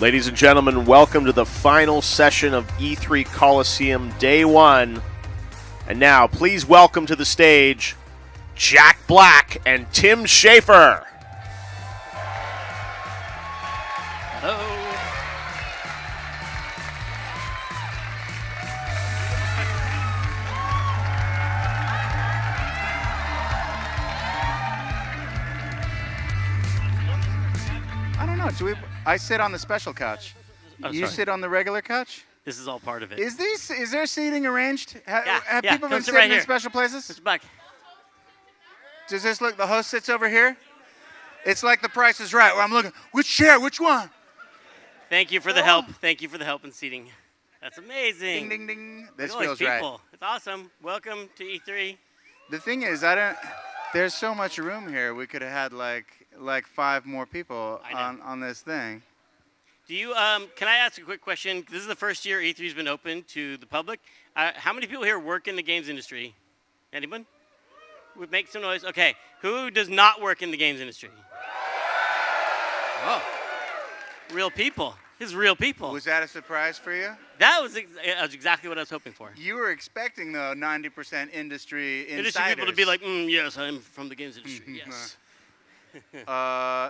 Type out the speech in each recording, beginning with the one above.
Ladies and gentlemen, welcome to the final session of E3 Coliseum Day 1. And now, please welcome to the stage, Jack Black and Tim Schafer. Hello. I don't know. I sit on the special couch. Oh, You sorry. sit on the regular couch? This is all part of it. Is there seating arranged? Have yeah, people been come sit sitting right in here. special places? Mr. Black. Does this look? The host sits over here. It's like The Price is Right, where I'm looking. Which chair? Which one? Thank you for the help. Thank you for the help in seating. That's amazing. Ding ding ding. This Look at all feels these right. people. It's awesome. Welcome to E3. The thing is, there's so much room here. We could have had like 5 more people I know. on this thing. Do you? Can I ask a quick question? This is the first year E3's been open to the public. How many people here work in the games industry? Anyone? Would make some noise. Okay. Who does not work in the games industry? Oh, real people. This is real people. Was that a surprise for you? That was exactly what I was hoping for. You were expecting, though, 90% industry insiders. Industry people to be like, yes, I'm from the games industry. Yes.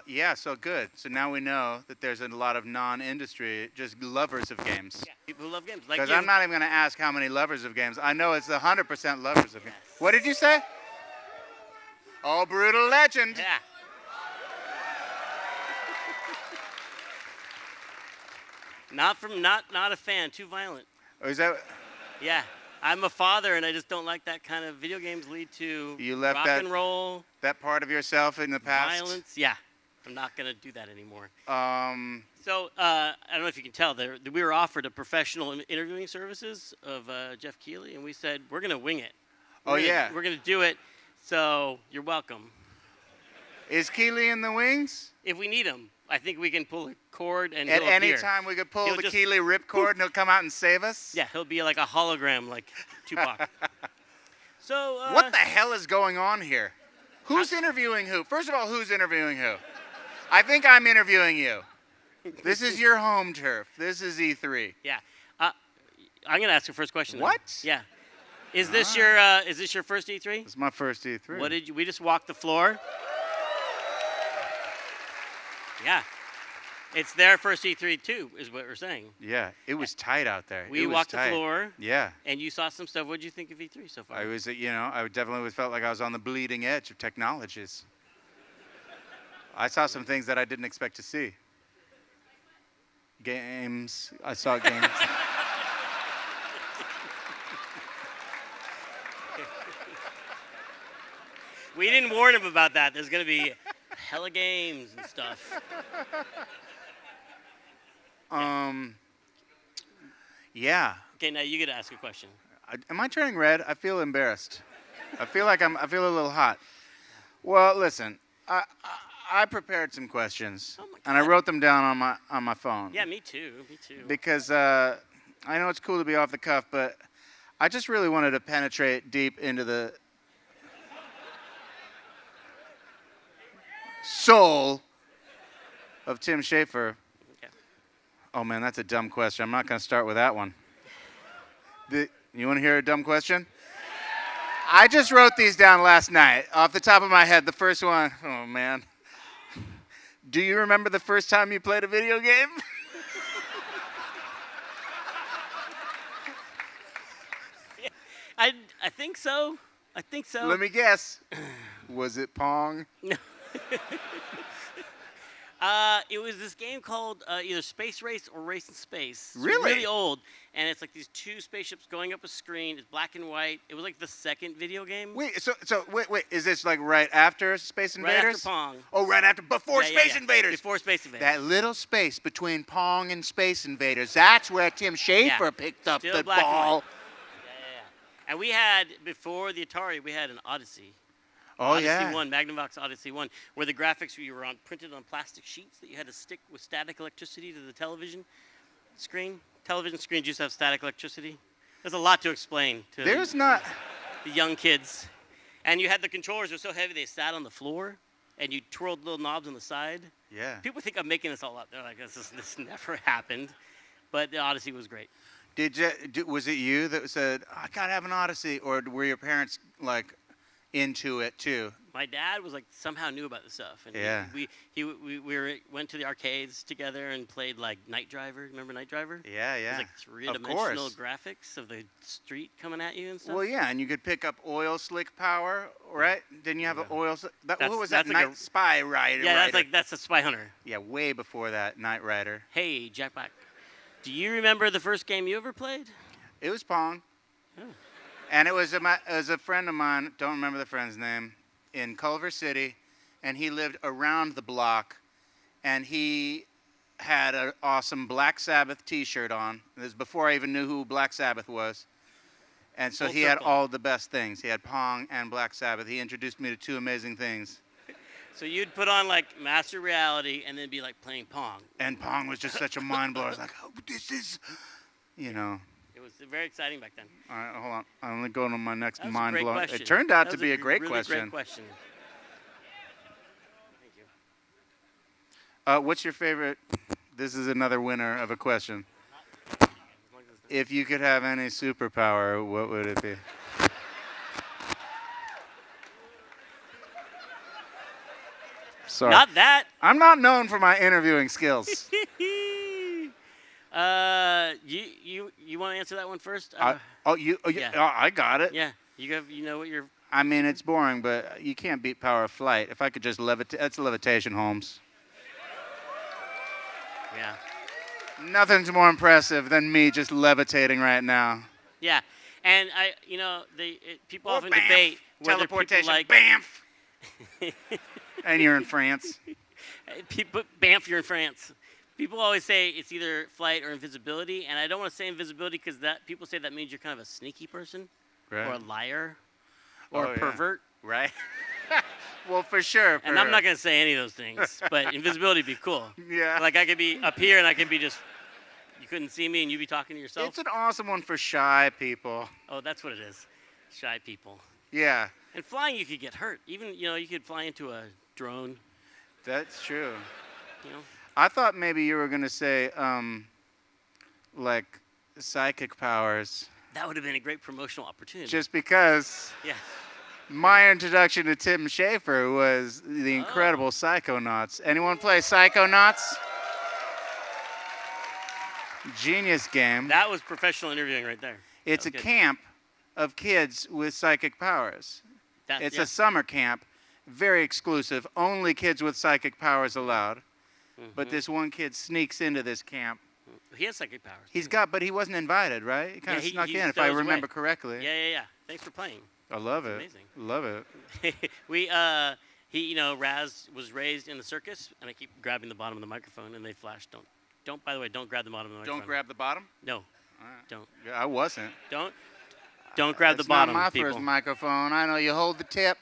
Yeah, so good. So now we know that there's a lot of non-industry, just lovers of games. Yeah, people who love games. Like Because you. I'm not even going to ask how many lovers of games. I know it's 100% lovers of games. What did you say? Oh, Brütal Legend. Yeah. Not a fan. Too violent. Or is that Yeah. I'm a father, and I just don't like that kind of video games lead to You left rock that- and roll, that part of yourself in the past? violence. Yeah. I'm not going to do that anymore. Um, So I don't know if you can tell, we were offered a professional interviewing services of Jeff Keighley, and we said, we're going to wing it. yeah. We're going to do it, so you're welcome. Is Keeley in the wings? If we need him, I think we can pull a cord and At he'll any appear. time we could pull He'll the just- Keeley ripcord and he'll come out and save us? Yeah, he'll be like a hologram, like Tupac. So What the hell is going on here? Who's interviewing who? First of all, who's interviewing who? I think I'm interviewing you. This is your home turf. This is E3. Yeah, I'm gonna ask the first question. then. What? Yeah. Is this your first E3? This is my first E3. What did you? We just walked the floor. Yeah. It's their first E3 too, is what we're saying. Yeah, it was tight out there. We It was walked tight. the floor, Yeah. and you saw some stuff. What did you think of E3 so far? I was, I definitely felt like I was on the bleeding edge of technologies. I saw some things that I didn't expect to see. Games. I saw games. We didn't warn him about that. There's gonna be hella games and stuff. Yeah. Okay, now you get to ask a question. Am I turning red? I feel embarrassed. I feel a little hot. Well, listen, I prepared some questions, Oh my and I God. wrote them down on my phone. Yeah, me too. Me too. Because I know it's cool to be off the cuff, but I just really wanted to penetrate deep into the soul of Tim Schafer. Okay. Oh man, that's a dumb question. I'm not going to start with that one. You want to hear a dumb question? I just wrote these down last night off the top of my head. The first one, oh man. Do you remember the first time you played a video game? I think so. I think so. Let me guess. Was it Pong? No. It was this game called either Space Race or Race in Space. It's Really? really old, and it's like these 2 spaceships going up a screen. It's black and white. It was like the second video game. Wait, wait. Is this like right after Space Right Invaders? after Pong. Oh, right after, before Yeah, yeah, Space yeah. Invaders. Before Space Invaders. That little space between Pong and Space Invaders. That's where Tim Schafer Yeah. picked up Still the black and ball. white. Yeah. And we had, before the Atari, we had an Odyssey. Oh, Odyssey yeah. 1, Magnavox Odyssey 1, where the graphics were printed on plastic sheets that you had to stick with static electricity to the television screen. Television screens used to have static electricity. There's a lot to explain to There's not. the young kids. And you had the controllers were so heavy they sat on the floor. and you twirled little knobs on the side. Yeah. People think I'm making this all up. They're like, this never happened. But the Odyssey was great. Was it you that said, I gotta have an Odyssey, or were your parents like into it too? My dad was like somehow knew about the stuff, and Yeah. went to the arcades together and played like Night Driver. Remember Night Driver? Yeah, It yeah. was like three-dimensional graphics of the street coming at you and stuff. Well, yeah, and you could pick up oil slick power, right? Didn't you have an oil slick? What was that? That's like Night Spy Rider. Yeah, that's a Spy Hunter. Yeah, way before that, Knight Rider. Hey, Jack Black. Do you remember the first game you ever played? It was Pong. Oh. And it was a friend of mine, don't remember the friend's name, in Culver City, and he lived around the block, and he had an awesome Black Sabbath t-shirt on. This was before I even knew who Black Sabbath was. And so Full he had circle. all the best things. He had Pong and Black Sabbath. He introduced me to two amazing things. So you'd put on like Master Reality and then be like playing Pong. And Pong was just such a mind blower. I was like, oh, this is, you know. It was very exciting back then. All right, hold on. I'm going to go to my next That was a mind great blower. question. It turned out That to was be a great really question. Great question. Thank you. What's your favorite? This is another winner of a question. If you could have any superpower, what would it be? Sorry. Not that. I'm not known for my interviewing skills. You want to answer that one first? Yeah. Yeah. I got it. Yeah. You know what you're. I mean, it's boring, but you can't beat power of flight. If I could just levitate, that's levitation, Holmes. Yeah. Nothing's more impressive than me just levitating right now. Yeah. And people often debate whether people teleportation. like Bamf. And you're in France. Bamf, you're in France. People always say it's either flight or invisibility, and I don't want to say invisibility because that people say that means you're kind of a sneaky person, Right. or a liar, or Oh, a yeah. pervert. Right? Well, for sure. And I'm not going to say any of those things, but invisibility would be cool. Yeah. Like I could be up here and I could be just, you couldn't see me and you'd be talking to yourself. It's an awesome one for shy people. Oh, that's what it is. Shy people. Yeah, And flying, you could get hurt. Even, you could fly into a drone, that's true. you know. I thought maybe you were going to say, like, psychic powers. That would have been a great promotional opportunity. Just because yeah. my introduction to Tim Schafer was the incredible Psychonauts. Anyone play Psychonauts? Genius game. That was professional interviewing right there. It's a That was good. camp of kids with psychic powers. It's yeah. a summer camp, very exclusive, only kids with psychic powers allowed. But Mhm. this one kid sneaks into this camp. He has psychic powers. But he wasn't invited, right? He kind of Yeah, snuck he in, if I stows away. remember correctly. Yeah. Thanks for playing. I love it. amazing. Love it. Raz was raised in the circus, and I keep grabbing the bottom of the microphone, and they flash. By the way, don't grab the bottom of the microphone. Don't grab the bottom? No, All right. don't. Yeah, I wasn't. Don't grab the It's bottom, not my people. first microphone. I know you hold the tip.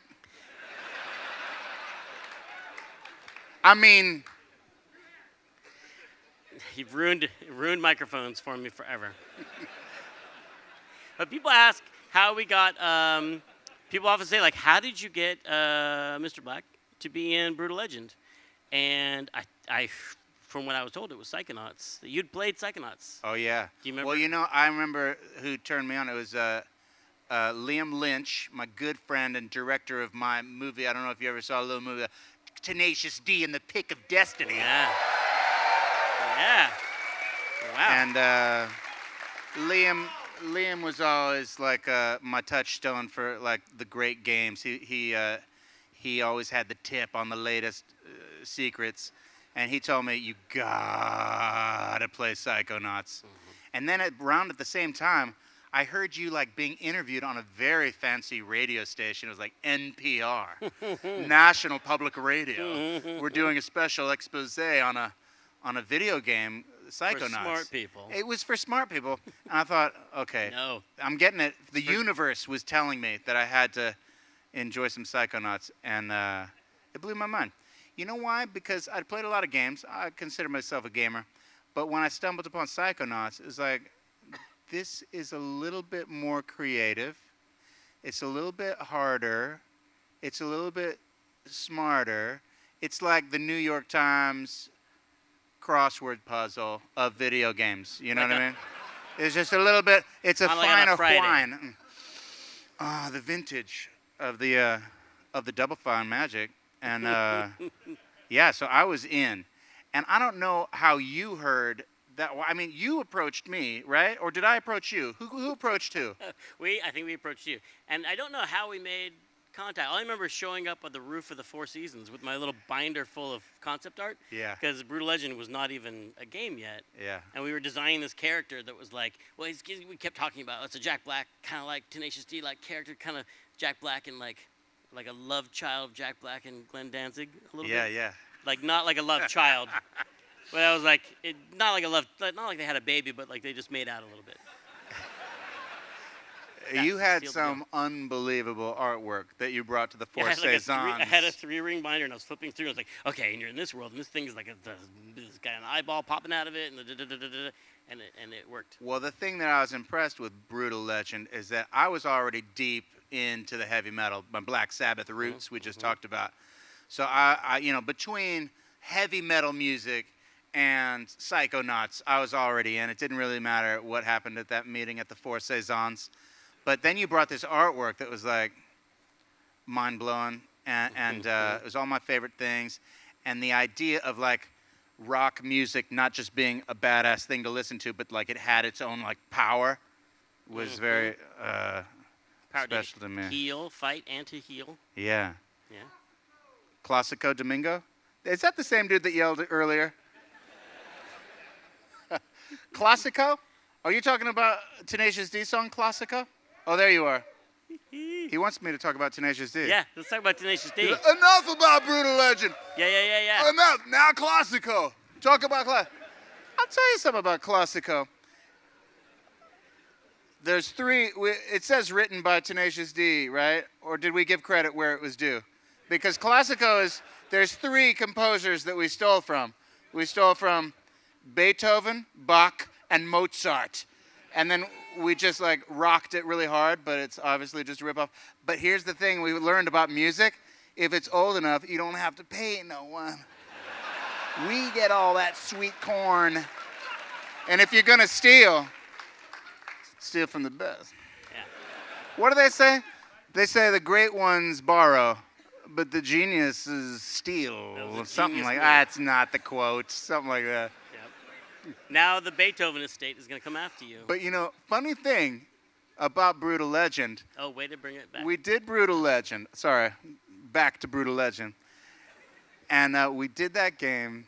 I mean, You've ruined microphones for me forever. But people ask how we got. People often say, like, how did you get Mr. Black to be in Brütal Legend? And I, from what I was told, it was Psychonauts. You'd played Psychonauts. oh yeah. Do you remember? Well, I remember who turned me on. It was Liam Lynch, my good friend and director of my movie. I don't know if you ever saw a little movie, Tenacious D in the Pick of Destiny. Yeah. Yeah. Wow. And Liam was always like my touchstone for like the great games. He always had the tip on the latest secrets, and he told me you gotta play Psychonauts. And then around at the same time, I heard you like being interviewed on a very fancy radio station. It was like NPR, National Public Radio. We're doing a special expose on a video game, Psychonauts. For smart people. It was for smart people. And I thought, okay, No. I'm getting it. The universe was telling me that I had to enjoy some Psychonauts, and it blew my mind. You know why? Because I'd played a lot of games. I consider myself a gamer. But when I stumbled upon Psychonauts, it was like, this is a little bit more creative. It's a little bit harder. It's a little bit smarter. it's like the New York Times crossword puzzle of video games. You know what I mean? It's just a little bit. It's a finer wine. The vintage of the Double Fine Magic, and yeah. So I was in, and I don't know how you heard that. I mean, you approached me, right? Or did I approach you? Who approached who? I think we approached you, and I don't know how we made contact. All I remember is showing up on the roof of the Four Seasons with my little binder full of concept art. Yeah. Because Brütal Legend was not even a game yet. Yeah. And we were designing this character that was like, well, we kept talking about it's a Jack Black kind of like Tenacious D like character, kind of Jack Black and like a love child of Jack Black and Glenn Danzig a little bit. Yeah, yeah. Like not like a love child, but I was like, not like they had a baby, but like they just made out a little bit. You had some unbelievable artwork that you brought to the Four Seasons. I had a 3-ring binder, and I was flipping through. I was like, okay, and you're in this world, and this thing is like this guy an eyeball popping out of it, and it worked. Well, the thing that I was impressed with Brütal Legend is that I was already deep into the heavy metal, my Black Sabbath roots we just talked about. So I between heavy metal music and Psychonauts, I was already in. It didn't really matter what happened at that meeting at the Four Seasons. But then you brought this artwork that was like mind-blowing, and it was all my favorite things. And the idea of like rock music not just being a badass thing to listen to, but like it had its own like power was very special to me. Fight, anti-heal. Yeah. Yeah. Classico Domingo? Is that the same dude that yelled earlier? Classico? Are you talking about Tenacious D song Classico? Oh, there you are. He wants me to talk about Tenacious D. Yeah, let's talk about Tenacious D. Enough about Brütal Legend. Yeah. Enough. Now Classico. Talk about I'll tell you something about Classico. There's three. It says written by Tenacious D, right? Or did we give credit where it was due? Because Classico there's three composers that we stole from. We stole from Beethoven, Bach, and Mozart. And then we just like rocked it really hard, but it's obviously just a ripoff. But here's the thing we learned about music. If it's old enough, you don't have to pay no one. We get all that sweet corn. And if you're going to steal from the best. Yeah. What do they say? They say the great ones borrow, but the geniuses steal. Something like that. That's not the quote. Something like that. Now the Beethoven estate is going to come after you. But, funny thing about Brütal Legend. Oh, way to bring it back. We did Brütal Legend. Sorry, back to Brütal Legend. And we did that game,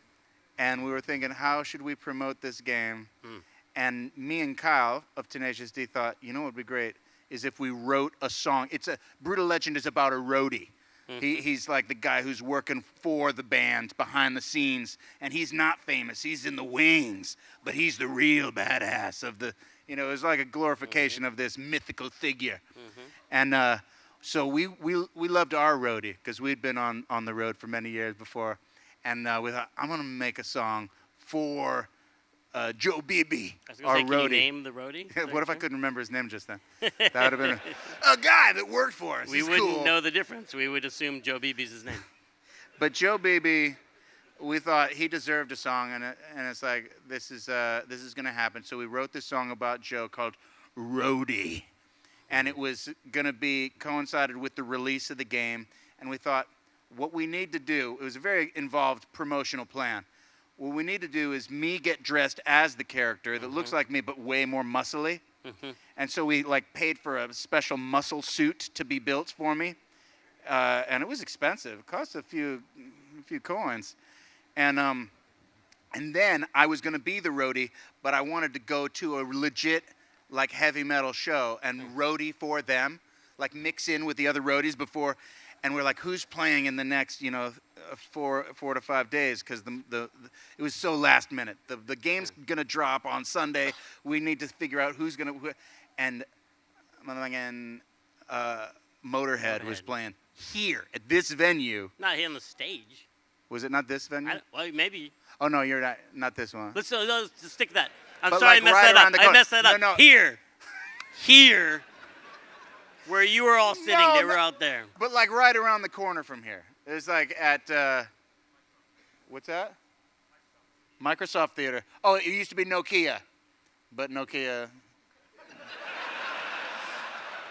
and we were thinking, how should we promote this game? And me and Kyle of Tenacious D thought, what would be great is if we wrote a song. Brütal Legend is about a roadie. He's like the guy who's working for the band behind the scenes, and he's not famous. He's in the wings, but he's the real badass of the, it was like a glorification of this mythical figure. And so we loved our roadie because we'd been on the road for many years before, and we thought, I'm going to make a song for Joe Beebe, our roadie. Can you name the roadie? What if I couldn't remember his name just then? That would have been a guy that worked for us. We wouldn't know the difference. We would assume Joe Beebe's his name. But Joe Beebe, we thought he deserved a song, and it's like this is going to happen. So we wrote this song about Joe called Roadie, and it was going to be coincided with the release of the game. And we thought, what we need to do, it was a very involved promotional plan. What we need to do is me get dressed as the character that looks like me but way more muscly. And so we paid for a special muscle suit to be built for me. And it was expensive. It cost a few coins. And then I was going to be the roadie, but I wanted to go to a legit heavy metal show and roadie for them, mix in with the other roadies before. And we're like, who's playing in the next, 4 to 5 days? Because it was so last minute. The game's gonna drop on Sunday. We need to figure out who's gonna. And Motorhead was playing here at this venue. Not here on the stage. Was it not this venue? Well, maybe. Oh no, you're not this one. Let's stick to that. I'm sorry, I messed that up. No. Here. Where you were all sitting, they were out there. But right around the corner from here. It was at What's that? Microsoft Theater. Oh, it used to be Nokia, but Nokia.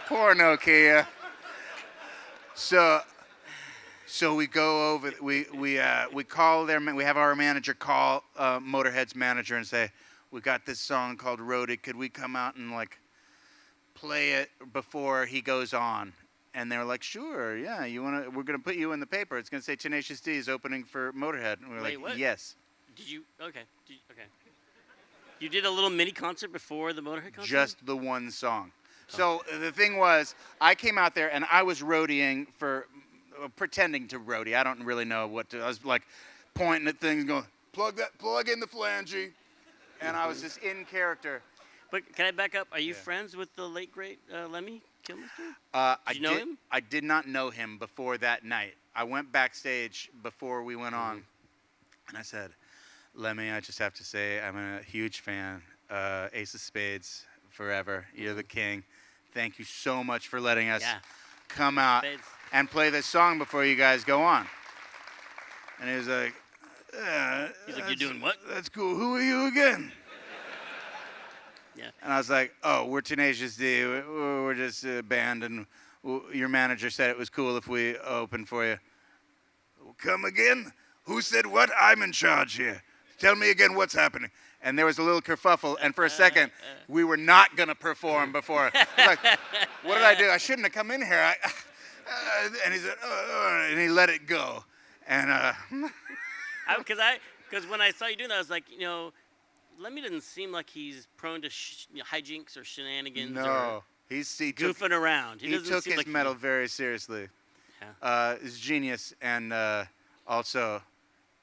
Poor Nokia. So we go over. We call their. We have our manager call Motorhead's manager and say, we got this song called Roadie. Could we come out and like play it before he goes on? And they were like, sure, yeah. We're gonna put you in the paper. It's gonna say Tenacious D is opening for Motorhead. And we were Wait, like, what? yes. Did you? Okay. Okay. You did a little mini concert before the Motorhead concert? Just the one song. So the thing was, I came out there and I was roadieing for, pretending to roadie. I don't really know what to. I was like pointing at things, going, plug in the flange, and I was just in character. But can I back up? Are you friends with the late great Lemmy Kilmister? Did you know him? I did not know him before that night. I went backstage before we went on, and I said, Lemmy, I just have to say I'm a huge fan. Ace of Spades, forever. You're the king. Thank you so much for letting us come out and play this song before you guys go on. And he was like, he's like, you're doing what? That's cool. Who are you again? Yeah. And I was like, oh, we're Tenacious D. We're just a band, and your manager said it was cool if we opened for you. Come again? Who said what? I'm in charge here. Tell me again what's happening. And there was a little kerfuffle, and for a second, we were not going to perform before. I was like, what did I do? I shouldn't have come in here. And he said, and he let it go. And because when I saw you doing that, I was like, Lemmy doesn't seem like he's prone to hijinks or shenanigans. No, he goofing around. He took his metal very seriously. Yeah. He's genius and also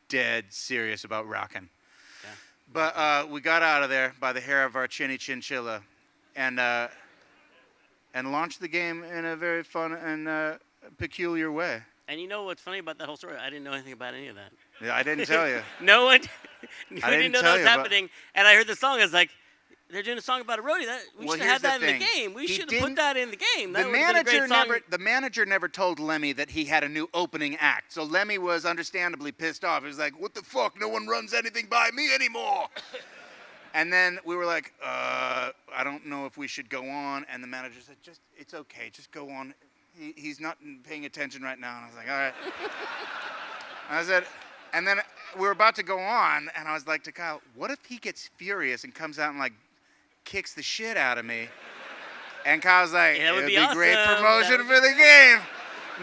dead serious about rocking. Yeah. But we got out of there by the hair of our chinny chinchilla, and launched the game in a very fun and peculiar way. And you know what's funny about that whole story? I didn't know anything about any of that. Yeah, I didn't tell you. No one didn't know that was you, happening. And I heard the song. I was like, they're doing a song about a roadie. We should have had that in the game. We should have put that in the game. That would have been a great song. The manager never told Lemmy that he had a new opening act. So Lemmy was understandably pissed off. He was like, what the fuck? No one runs anything by me anymore. And then we were like, I don't know if we should go on. And the manager said, it's okay. Just go on. He's not paying attention right now. And I was like, all right. I said, and then we were about to go on, and I was like to Kyle, what if he gets furious and comes out and like kicks the shit out of me? And Kyle's like, it would be awesome. Great promotion for the game.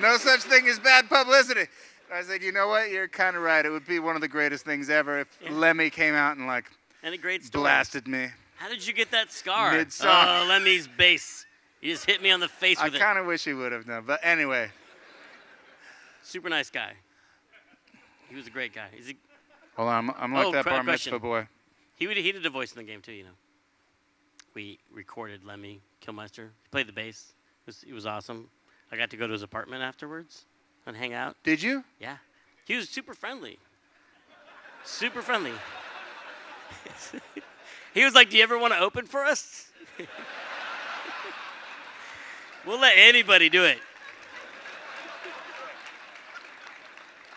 No such thing as bad publicity. I said, you know what? You're kind of right. It would be one of the greatest things ever if Lemmy came out and like a great story. Blasted me. How did you get that scar? Mid-song. Oh, Lemmy's bass. You just hit me on the face with it. I kind of wish he would have done, but anyway. Super nice guy. He was a great guy. Hold on, I'm like that bar mitzvah boy. He did a voice in the game too, We recorded Lemmy Kilmister. He played the bass. It was awesome. I got to go to his apartment afterwards and hang out. Did you? Yeah. He was super friendly. Super friendly. He was like, do you ever want to open for us? We'll let anybody do it.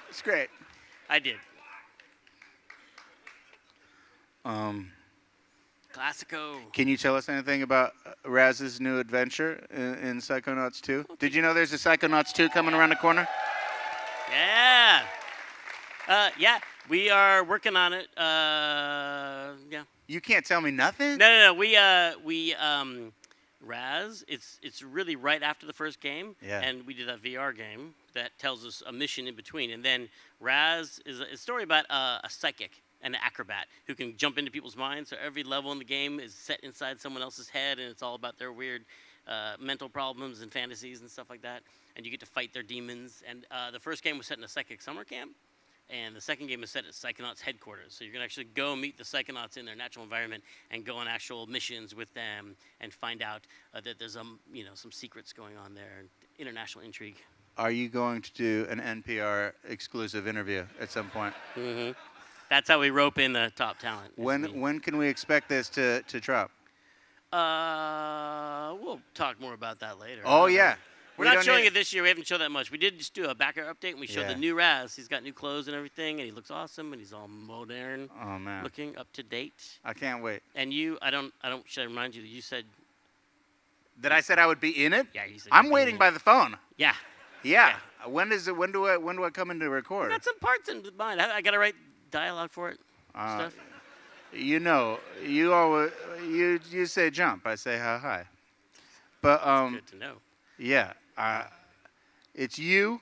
It's great. I did. Classico. Can you tell us anything about Raz's new adventure in Psychonauts 2? Did you know there's a Psychonauts 2 coming around the corner? Yeah. Yeah, we are working on it. Yeah. You can't tell me nothing? No. We Raz, it's really right after the first game, and we did a VR game that tells us a mission in between. And then Raz is a story about a psychic and an acrobat who can jump into people's minds. So every level in the game is set inside someone else's head, and it's all about their weird mental problems and fantasies and stuff like that. And you get to fight their demons. And the first game was set in a psychic summer camp. And the second game is set at Psychonauts headquarters. So you're going to actually go meet the Psychonauts in their natural environment and go on actual missions with them and find out that there's some secrets going on there, international intrigue. Are you going to do an NPR exclusive interview at some point? Mm-hmm. That's how we rope in the top talent. When can we expect this to drop? We'll talk more about that later. Oh, yeah. We're not showing it this year. We haven't shown that much. We did just do a backer update, and we showed the new Raz. He's got new clothes and everything, and he looks awesome, and he's all modern. Oh man. Looking up to date. I can't wait. And should I remind you that you said that I said I would be in it? Yeah, you said I'm waiting by the phone. Yeah. Yeah. Okay. When do I come in to record? I got some parts in mind. I got to write dialogue for it. Stuff. You know, you say jump, I say hi. But That's good to know. Yeah. It's you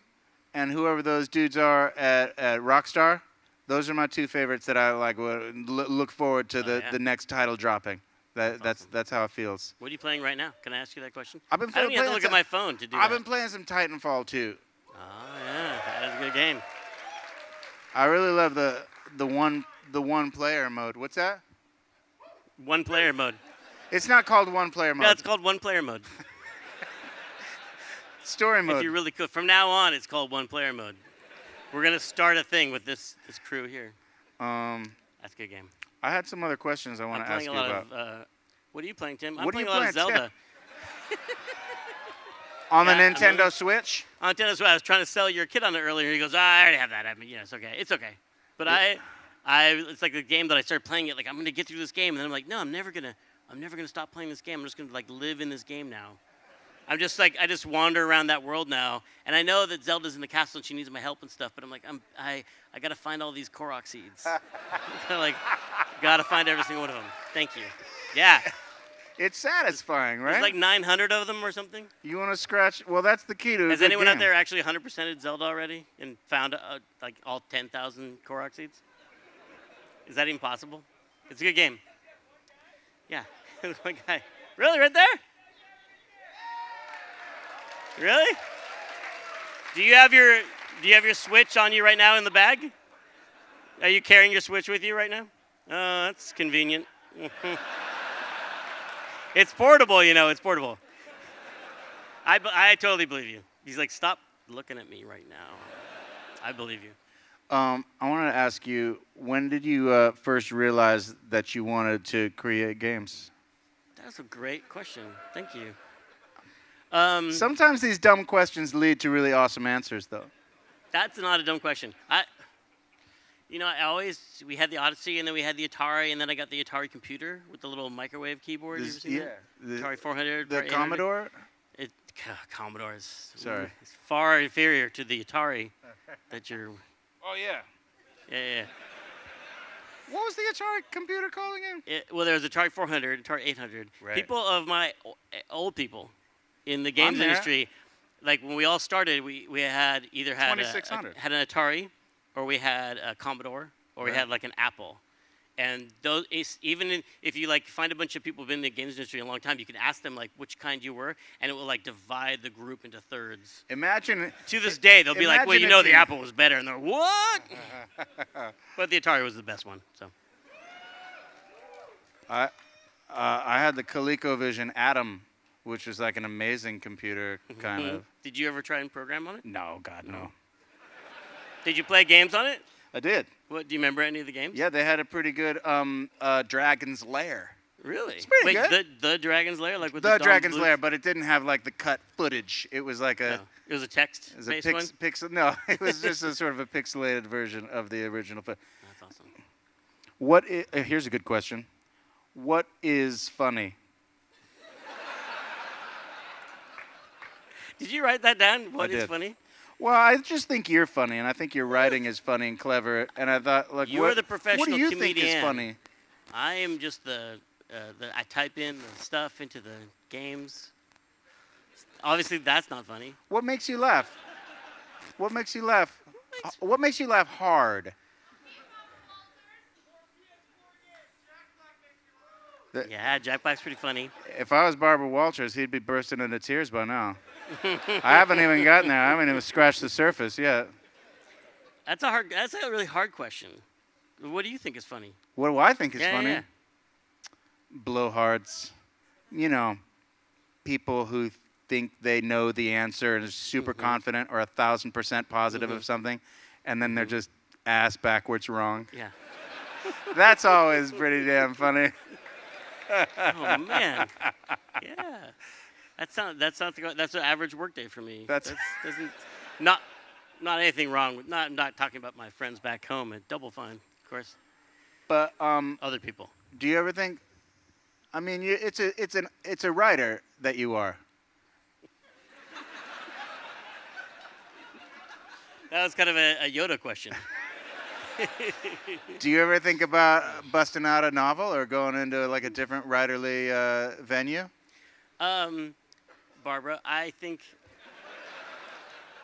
and whoever those dudes are at Rockstar. Those are my two favorites that I like. Look forward to the next title dropping. That's how it feels. What are you playing right now? Can I ask you that question? I don't even have to look at my phone to do that. I've been playing some Titanfall 2. Oh yeah, that is a good game. I really love the one player mode. What's that? One player mode. It's not called one player mode. No, it's called one player mode. Story mode. If you really could. From now on, it's called one player mode. We're gonna start a thing with this crew here. That's a good game. I had some other questions I want to ask you about. What are you playing, Tim? I'm playing a lot of Zelda. On the Nintendo Switch? On Nintendo Switch. I was trying to sell your kid on it earlier. He goes, I already have that. I mean, yeah, it's okay. It's okay. But it's like the game that I started playing it. Like I'm gonna get through this game, and then I'm like, no, I'm never gonna stop playing this game. I'm just gonna like live in this game now. I'm just like I just wander around that world now, and I know that Zelda's in the castle and she needs my help and stuff. But I'm like I gotta find all these Korok seeds. Like gotta find every single one of them. Thank you. Yeah. It's satisfying, right? There's like 900 of them or something. You want to scratch? Well, that's the key to. Has anyone out there actually 100%ed Zelda already and found like all 10,000 Korok seeds? Is that even possible? It's a good game. Yeah. One guy. Really, right there? Really? Do you have your Switch on you right now in the bag? Are you carrying your Switch with you right now? Oh, that's convenient. It's portable, it's portable. I totally believe you. He's like, stop looking at me right now. I believe you. I wanted to ask you, when did you first realize that you wanted to create games? That's a great question. Thank you. Sometimes these dumb questions lead to really awesome answers, though. That's not a dumb question. We had the Odyssey, and then we had the Atari, and then I got the Atari computer with the little microwave keyboard. You ever seen that? The Atari 400. The Commodore? Commodore is it's far inferior to the Atari that you're... Oh, yeah. Yeah. What was the Atari computer called again? Well, there was Atari 400, Atari 800. Right. People of my old people in the games industry, like when we all started, we had either had an Atari, or we had a Commodore, or we had like an Apple. And those, if you like find a bunch of people who've been in the games industry a long time, you can ask them like which kind you were, and it will like divide the group into thirds. Imagine. To this day, they'll be like, well, the Apple was better, and they're what? But the Atari was the best one. So. I had the ColecoVision Atom, which was like an amazing computer, kind of. Did you ever try and program on it? No, God, no. Did you play games on it? I did. What? Do you remember any of the games? Yeah, they had a pretty good Dragon's Lair. Really? It's pretty good. The Dragon's Lair, like with the Dragon's Lair, but it didn't have like the cut footage. It was like a. No. It was a text-based one. No, it was just a sort of a pixelated version of the original. That's awesome. Here's a good question. What is funny? Did you write that down? What is did. funny? Well, I just think you're funny, and I think your writing is funny and clever. And I thought, like, you're the professional comedian. What do you comedian. think is funny? I am just I type in the stuff into the games. Obviously, that's not funny. What makes you laugh? What makes you laugh? What makes you laugh hard? Yeah, Jack Black's pretty funny. If I was Barbara Walters, he'd be bursting into tears by now. I haven't even gotten there. I haven't even scratched the surface yet. That's a really hard question. What do you think is funny? What do I think is funny? Yeah. Blowhards. People who think they know the answer and are super confident or 1,000% positive of something, and then they're just ass backwards wrong. Yeah. That's always pretty damn funny. Oh, man. Yeah. That's an average workday for me. That's doesn't not anything wrong with I'm not talking about my friends back home at Double Fine, of course. But Other people. do you ever think? I mean, it's a writer that you are. That was kind of a Yoda question. Do you ever think about busting out a novel or going into like a different writerly venue? Barbara, I think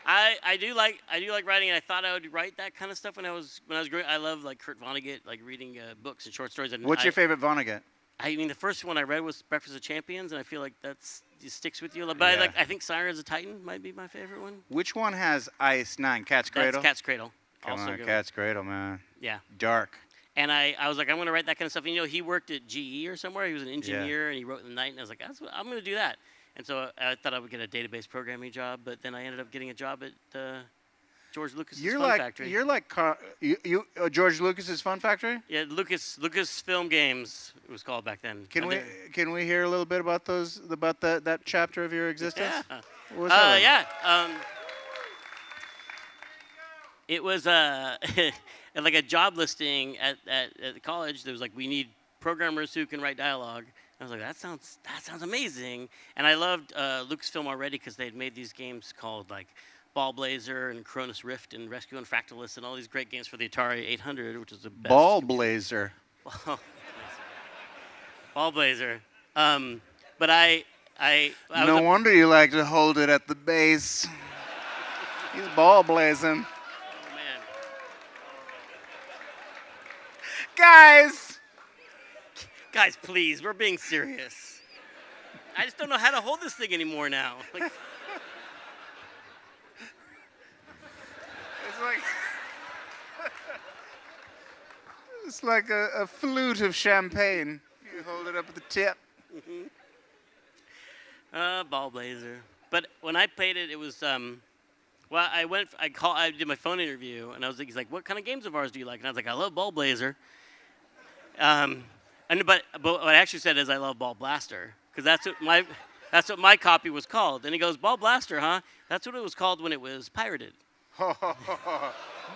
I do like writing, and I thought I would write that kind of stuff when I was growing. I love like Kurt Vonnegut, like reading books and short stories. And What's your favorite Vonnegut? I mean, the first one I read was Breakfast of Champions, and I feel like it sticks with you. But Yeah. I think Sirens of Titan might be my favorite one. Which one has Ice 9? Cat's Cradle? That's Cat's Cradle. Come Also on, good Cat's Cradle, man. one. Yeah. Dark. And I was like, I'm going to write that kind of stuff. And, he worked at GE or somewhere. He was an engineer, and he wrote in the night. And I was like, I'm going to do that. And so I thought I would get a database programming job, but then I ended up getting a job at George Lucas's Fun Factory. You're like George Lucas's Fun Factory? Yeah, Lucasfilm Games it was called back then. Can we hear a little bit about that chapter of your existence? Yeah. What was that? Yeah. It was like a job listing at the college. There was like, we need programmers who can write dialogue. I was like, that sounds amazing. And I loved Lucasfilm already because they had made these games called like Ball Blazer and Cronus Rift and Rescue and Fractalus and all these great games for the Atari 800, which is the best. Ball Blazer. Ball Blazer. But I No wonder you like to hold it at the base. He's ball blazing. Oh, man. Guys, please, we're being serious. I just don't know how to hold this thing anymore now. Like, it's like a flute of champagne. You hold it up at the tip. Ball Blazer. But when I played it, it was well, I did my phone interview, and he's like, "What kind of games of ours do you like?" And I was like, "I love Ball Blazer." But what I actually said is I love Ball Blaster because that's what my copy was called. And he goes, "Ball Blaster, huh? That's what it was called when it was pirated."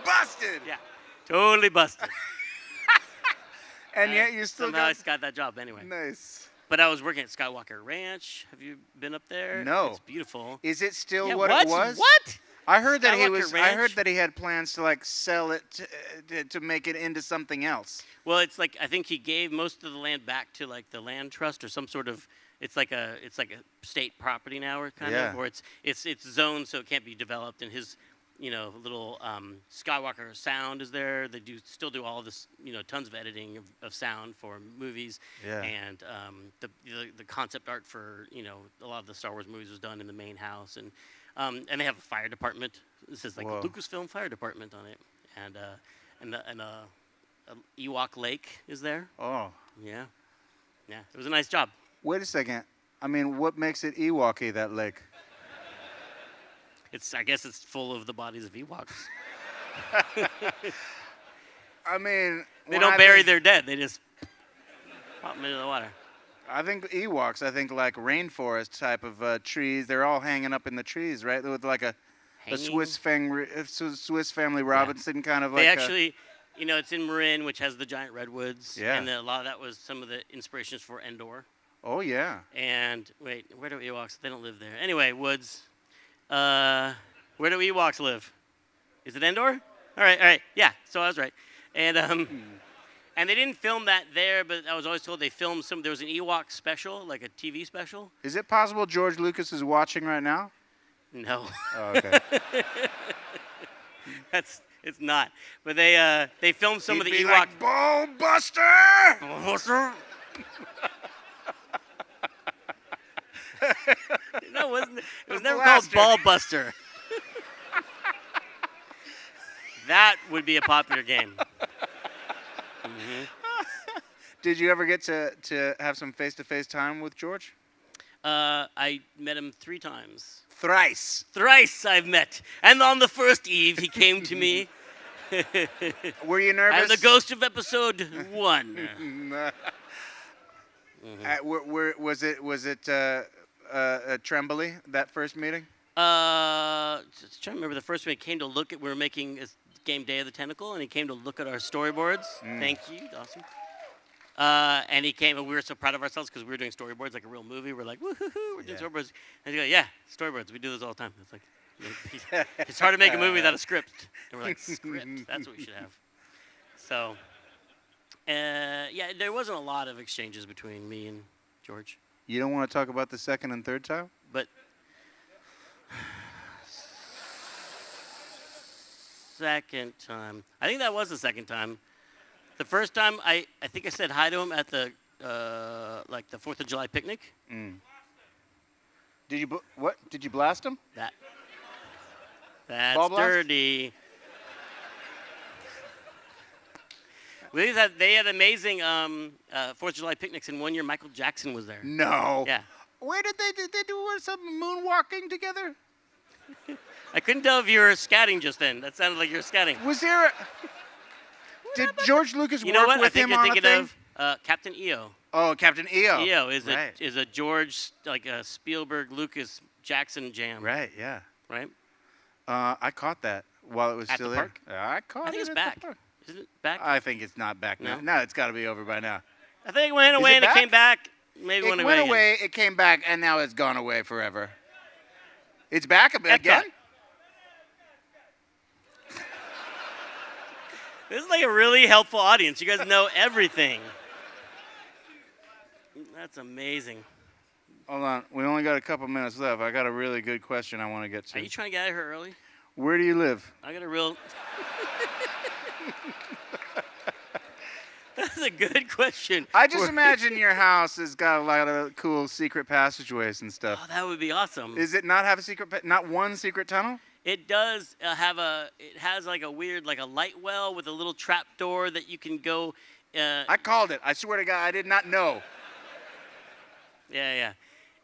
Busted. Yeah, totally busted. And yet you still somehow I got that job anyway. Nice. But I was working at Skywalker Ranch. Have you been up there? No. It's beautiful. Is it still Yeah, what it was? What? I heard that Skywalker I heard Ranch? that he had plans to like sell it to make it into something else. Well, it's like I think he gave most of the land back to like the land trust or some sort of. It's like a state property now, or kind of, or it's zoned so it can't be developed. And his, little Skywalker sound is there. They still do all this, tons of editing of sound for movies. Yeah. And the concept art for a lot of the Star Wars movies was done in the main house, and they have a fire department. It says like Lucasfilm Fire Department on it, and Ewok Lake is there. Oh. Yeah. Yeah. It was a nice job. Wait a second. I mean, what makes it Ewok-y, that lake? I guess it's full of the bodies of Ewoks. I mean, They don't bury their dead. They just pop them into the water. I think Ewoks. I think like rainforest type of trees. They're all hanging up in the trees, right? With like a Swiss Family Robinson kind of like. They actually, it's in Marin, which has the giant redwoods. Yeah. And a lot of that was some of the inspirations for Endor. Oh yeah. And wait, where do Ewoks? They don't live there. Anyway, woods. Where do Ewoks live? Is it Endor? All right. Yeah. So I was right. And and they didn't film that there, but I was always told they filmed there was an Ewok special, like a TV special. Is it possible George Lucas is watching right now? No. Oh, okay. It's not. But they filmed some of the Ewok. Like, Ball Buster! Buster? No, it was never called Ball Buster. That would be a popular game. Mm-hmm. Did you ever get to have some face-to-face time with George? I met him 3 times. Thrice I've met. And on the first eve, he came to me. Were you nervous? I'm the ghost of episode 1. Was it Trembly that first meeting? Just trying to remember the first one he came to look at. We were making a game Day of the Tentacle, and he came to look at our storyboards. Thank you, awesome. And he came, and we were so proud of ourselves because we were doing storyboards like a real movie. We're like, woohoo, we're doing storyboards. And he's like, yeah, storyboards. We do this all the time. It's like, it's hard to make a movie without a script. And we're like, script? That's what we should have. So, yeah, there wasn't a lot of exchanges between me and George. You don't want to talk about the second and third time? But second time. I think that was the second time. The first time, I think I said hi to him at the like the 4th of July picnic. Did you what? Did you blast him? That's Ball blast? dirty. They had amazing 4th of July picnics, and one year Michael Jackson was there. No. Yeah. Where did they do some moonwalking together? I couldn't tell if you were scatting just then. That sounded like you were scatting. Was there? Did George Lucas You know work what? I with think him you're on a thinking thing? of Captain EO. Oh, Captain EO. EO is right. a George, like a Spielberg, Lucas, Jackson jam. Right. Yeah. Right? I caught that while it was At still the there. park? I caught it. I think it's at back. the park. Isn't it back? I think it's not back now. No? No, it's got to be over by now. I think it went away it and it back? came back. Maybe It went went away. away, it came back, and now it's gone away forever. It's back again? Epcot. This is like a really helpful audience. You guys know everything. That's amazing. Hold on. We only got a couple minutes left. I got a really good question I want to get to. Are you trying to get out of here early? Where do you live? I got a real... That's a good question. I just imagine your house has got a lot of cool secret passageways and stuff. Oh, that would be awesome. Does it not have a not one secret tunnel? It does it has like a weird, like a light well with a little trap door that you can go. I called it. I swear to God, I did not know. Yeah.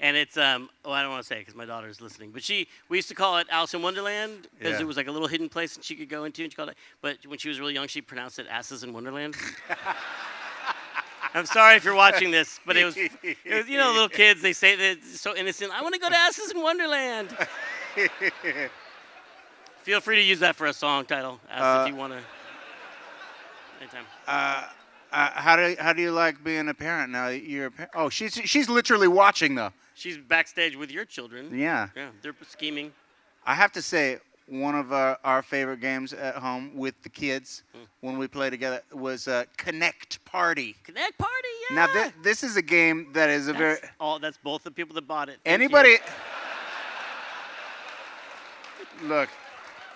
And it's, I don't want to say it because my daughter's listening. But we used to call it Alice in Wonderland because Yeah. it was like a little hidden place that she could go into. And she called it, but when she was really young, she pronounced it Asses in Wonderland. I'm sorry if you're watching this, but it was you know, little kids, they say that it's so innocent. I want to go to Asses in Wonderland. Feel free to use that for a song title, if you want to. Anytime. How do you like being a parent now? You're a parent. Oh, she's literally watching though. She's backstage with your children. Yeah. Yeah, they're scheming. I have to say, one of our favorite games at home with the kids when we play together was Connect Party. Connect Party, yeah. Now this is a game that is That's both the people that bought it. anybody. Look,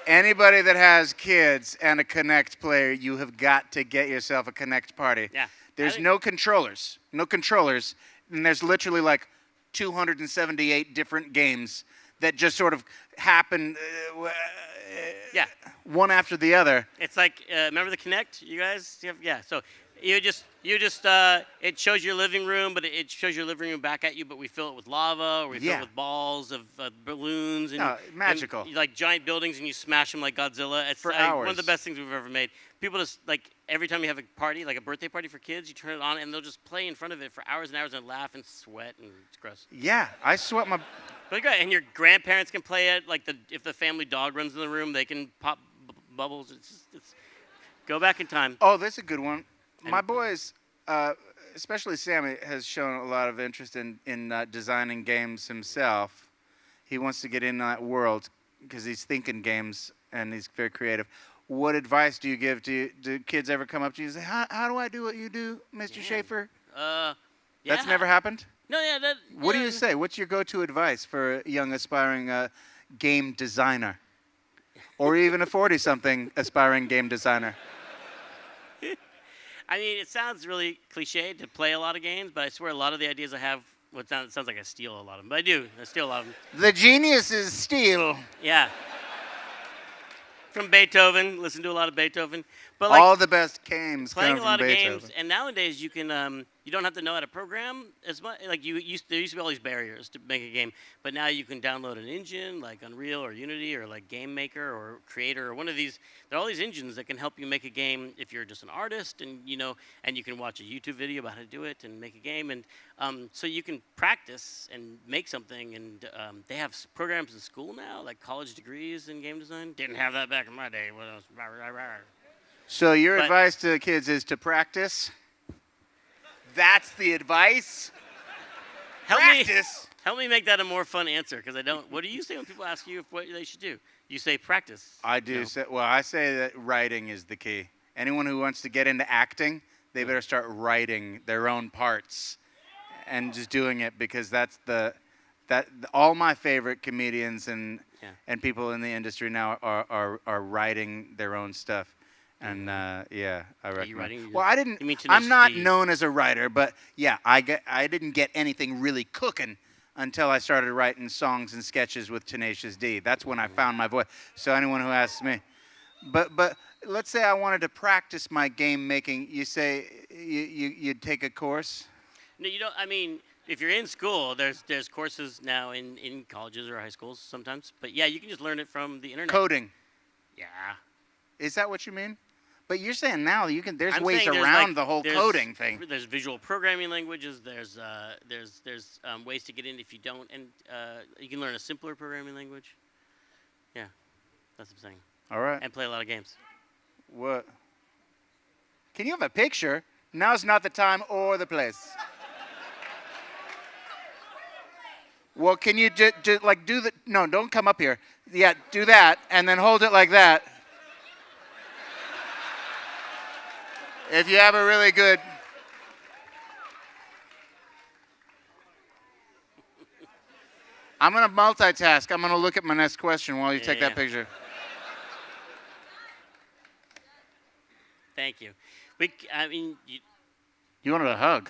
anybody that has kids and a Connect player, you have got to get yourself a Connect Party. Yeah. There's no controllers, and there's literally like 278 different games that just sort of happen Yeah. one after the other. It's like, remember the Kinect? You guys? Yeah. So you just it shows your living room, but it shows your living room back at you, but we fill it with lava, or we fill it with balls of balloons. And, magical. And, like giant buildings, and you smash them like Godzilla. It's For hours. One of the best things we've ever made. People just, like, every time you have a party, like a birthday party for kids, you turn it on, and they'll just play in front of it for hours and hours and laugh and sweat, and it's gross. Yeah, I sweat my... But great, and your grandparents can play it. Like if the family dog runs in the room, they can pop bubbles. It's go back in time. Oh, that's a good one. My boys, especially Sammy, has shown a lot of interest in designing games himself. He wants to get in that world because he's thinking games and he's very creative. What advice do you give to do kids ever come up to you and say, how do I do what you do, Mr. Schafer? Yeah. That's never happened? No, yeah. What do you say? What's your go-to advice for a young aspiring game designer? Or even a 40-something aspiring game designer? I mean, it sounds really cliched to play a lot of games, but I swear a lot of the ideas I have, it sounds like I steal a lot of them, but I do. I steal a lot of them. The geniuses steal. Yeah. From Beethoven, listen to a lot of Beethoven. But like all the best games playing come a lot from of Beethoven. games, and nowadays you can You don't have to know how to program as much. Like there used to be all these barriers to make a game, but now you can download an engine like Unreal or Unity or like Game Maker or Creator or one of these. There are all these engines that can help you make a game if you're just an artist, and and you can watch a YouTube video about how to do it and make a game, and so you can practice and make something. And they have programs in school now, like college degrees in game design. Didn't have that back in my day. So your advice to kids is to practice? That's the advice? Practice? Help me make that a more fun answer, because I don't. What do you say when people ask you what they should do? You say practice. I do. I say that writing is the key. Anyone who wants to get into acting, they better start writing their own parts and just doing it, because all my favorite comedians and people in the industry now are writing their own stuff. And I recommend. Well, I didn't. I'm not known as a writer, but I didn't get anything really cooking until I started writing songs and sketches with Tenacious D. That's when I found my voice. So anyone who asks me, but let's say I wanted to practice my game making. You say you'd take a course? No, you don't. I mean, if you're in school, there's courses now in colleges or high schools sometimes. But yeah, you can just learn it from the internet. Coding. Yeah. Is that what you mean? But you're saying now there's ways around the whole coding thing. There's visual programming languages. There's ways to get in if you don't, and you can learn a simpler programming language. Yeah, that's what I'm saying. All right. And play a lot of games. What? Can you have a picture? Now's not the time or the place. Well, can you just like do the? No, don't come up here. Yeah, do that, and then hold it like that. If you have a really good... I'm going to multitask. I'm going to look at my next question while you take that picture. Thank you. You wanted a hug.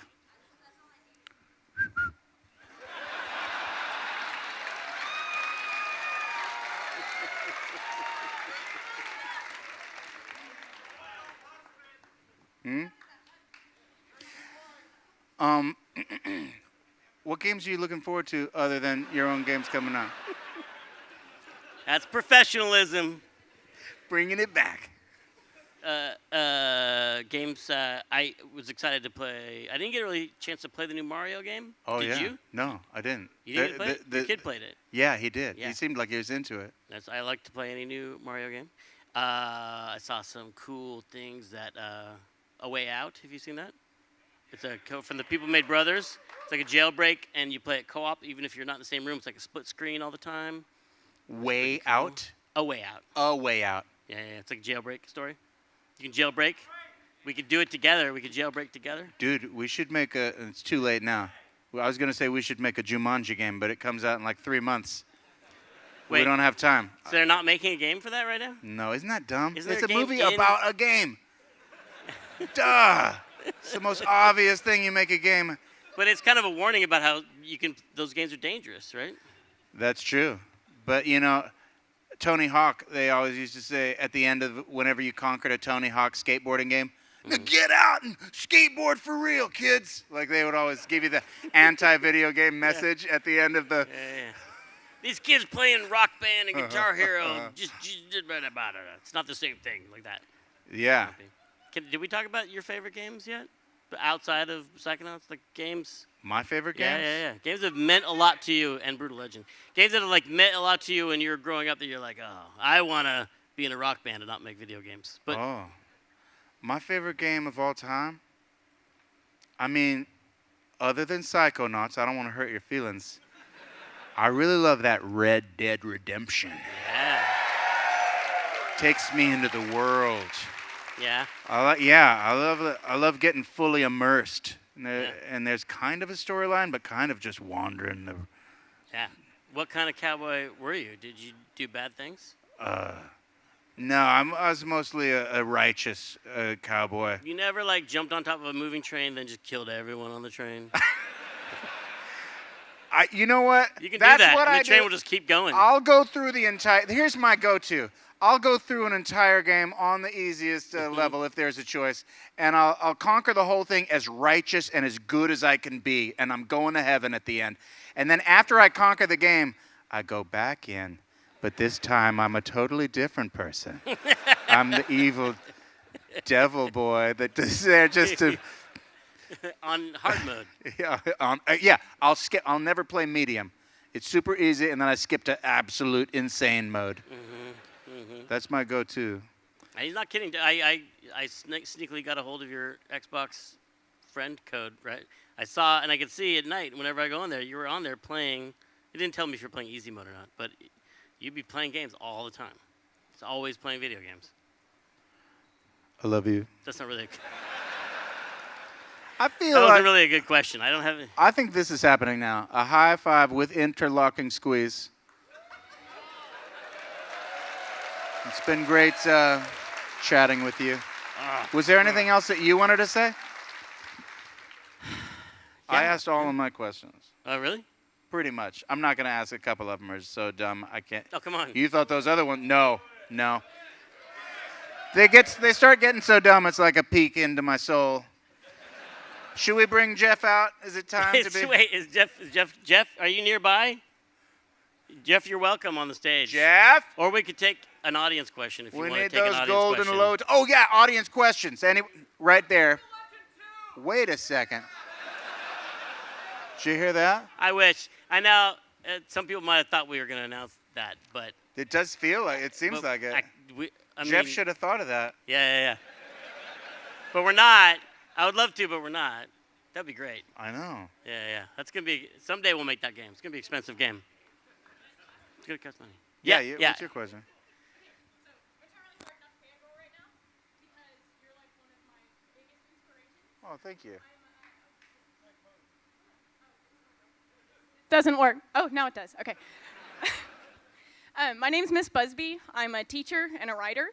What games are you looking forward to other than your own games coming out? That's professionalism. Bringing it back. Games. I was excited to play. I didn't get a really chance to play the new Mario game. Oh, Did you? No, I didn't. You didn't play it? Your kid played it. Yeah, he did. Yeah. He seemed like he was into it. I like to play any new Mario game. I saw some cool things that A Way Out. Have you seen that? It's from the people who made Brothers. It's like a jailbreak, and you play it co-op even if you're not in the same room. It's like a split screen all the time. Way Out? A Way Out. A Way Out. Yeah. It's like a jailbreak story. You can jailbreak. We could do it together. We could jailbreak together. Dude, we should make it's too late now. I was going to say we should make a Jumanji game, but it comes out in like 3 months. Wait, we don't have time. So they're not making a game for that right now? No, isn't that dumb? It's a movie about a game. Duh. It's the most obvious thing. You make a game. But it's kind of a warning about how those games are dangerous, right? That's true. But, Tony Hawk, they always used to say at the end of whenever you conquered a Tony Hawk skateboarding game, now get out and skateboard for real, kids. Like they would always give you the anti-video game message at the end of the... Yeah. These kids playing Rock Band and Guitar Hero, just it's not the same thing like that. Yeah. Did we talk about your favorite games yet? Outside of Psychonauts, like games? My favorite games? Yeah. Games that have meant a lot to you, and Brütal Legend. Games that have like meant a lot to you when you were growing up that you're like, oh, I want to be in a rock band and not make video games. But my favorite game of all time? I mean, other than Psychonauts, I don't want to hurt your feelings. I really love that Red Dead Redemption. Yeah. Takes me into the world. Yeah. I love getting fully immersed. And there's kind of a storyline, but kind of just wandering. Yeah. What kind of cowboy were you? Did you do bad things? No, I was mostly a righteous cowboy. You never like jumped on top of a moving train, then just killed everyone on the train. You know what? You can That's do that. What and I the train do. will just keep going. I'll go through the entire. Here's my go-to. I'll go through an entire game on the easiest level if there's a choice, and I'll conquer the whole thing as righteous and as good as I can be, and I'm going to heaven at the end. And then after I conquer the game, I go back in, but this time I'm a totally different person. I'm the evil devil boy that is there just to... On hard mode. Yeah, I'll skip. I'll never play medium. It's super easy, and then I skip to absolute insane mode. That's my go-to. He's not kidding. I sneakily got a hold of your Xbox friend code, right? I saw, and I could see at night whenever I go on there, you were on there playing. You didn't tell me if you're playing easy mode or not, but you'd be playing games all the time. It's always playing video games. I love you. That's not really. I feel That like wasn't really a good question. I don't have. I think this is happening now. A high five with interlocking squeeze. It's been great chatting with you. Was there anything else that you wanted to say? I asked all of my questions. Oh, really? Pretty much. I'm not going to ask a couple of them. Are so dumb. I can't. Oh, come on. You thought those other ones? No. They start getting so dumb. It's like a peek into my soul. Should we bring Jeff out? Is it time to be? Wait, is Jeff? Are you nearby? Jeff, you're welcome on the stage. Jeff? Or we could take an audience question if you We want to need take an those audience golden question. loads. Oh, yeah, audience questions. Right there. Wait a second. Did you hear that? I wish. I know some people might have thought we were going to announce that, but... It does feel like it. Seems like it. Jeff should have thought of that. Yeah. But we're not. I would love to, but we're not. That'd be great. I know. Yeah. That's going to be... Someday we'll make that game. It's going to be an expensive game. It's going to cost money. Yeah. What's your question? Oh, thank you. Doesn't work. Oh, now it does. Okay. My name's Miss Busby. I'm a teacher and a writer.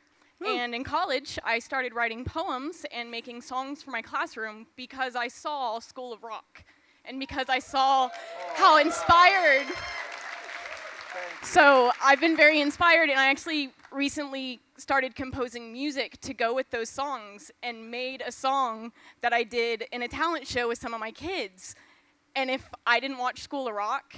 And in college, I started writing poems and making songs for my classroom because I saw School of Rock and because I saw how inspired. So I've been very inspired, and I actually recently started composing music to go with those songs and made a song that I did in a talent show with some of my kids. And if I didn't watch School of Rock,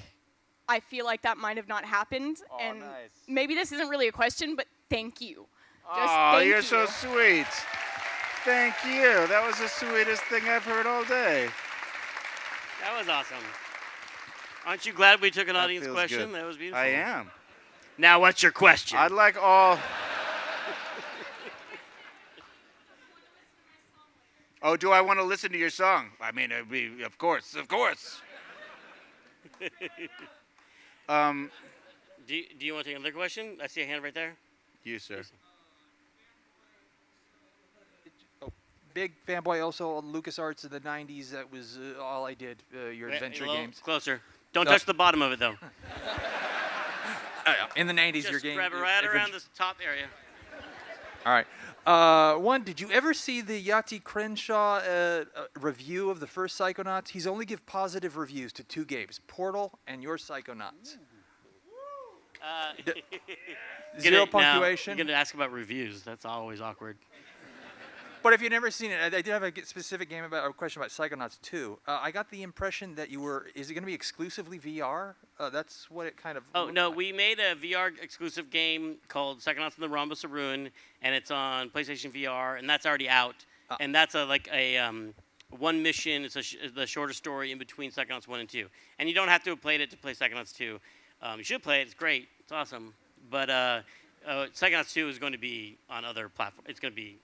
I feel like that might have not happened. Oh, and nice. maybe this isn't really a question, but thank you. Oh, you're you. so sweet. Thank you. That was the sweetest thing I've heard all day. That was awesome. Aren't you glad we took an audience feels question? good. That was beautiful. I am. Now, what's your question? I'd like all... Oh, do I want to listen to your song? I mean, it'd be, of course. Do you want to take another question? I see a hand right there. You, sir. Big fanboy also on LucasArts in the 90s. That was all I did, your adventure games. Closer. Don't touch the bottom of it, though. In the 90s, Just your game. grab it right around this top area. All right. One, did you ever see the Yati Crenshaw review of the first Psychonauts? He's only give positive reviews to 2 games, Portal and your Psychonauts. Zero punctuation. You're going to ask about reviews. That's always awkward. But if you've never seen it, I did have a specific game about, or question about Psychonauts 2. I got the impression that is it going to be exclusively VR? That's what it kind of Oh, looked no, like. we made a VR exclusive game called Psychonauts in the Rhombus of Ruin, and it's on PlayStation VR, and that's already out. And that's like a one mission. It's the shorter story in between Psychonauts 1 and 2. And you don't have to have played it to play Psychonauts 2. You should play it. It's great. It's awesome. But Psychonauts 2 is going to be on other platforms. It's going to be,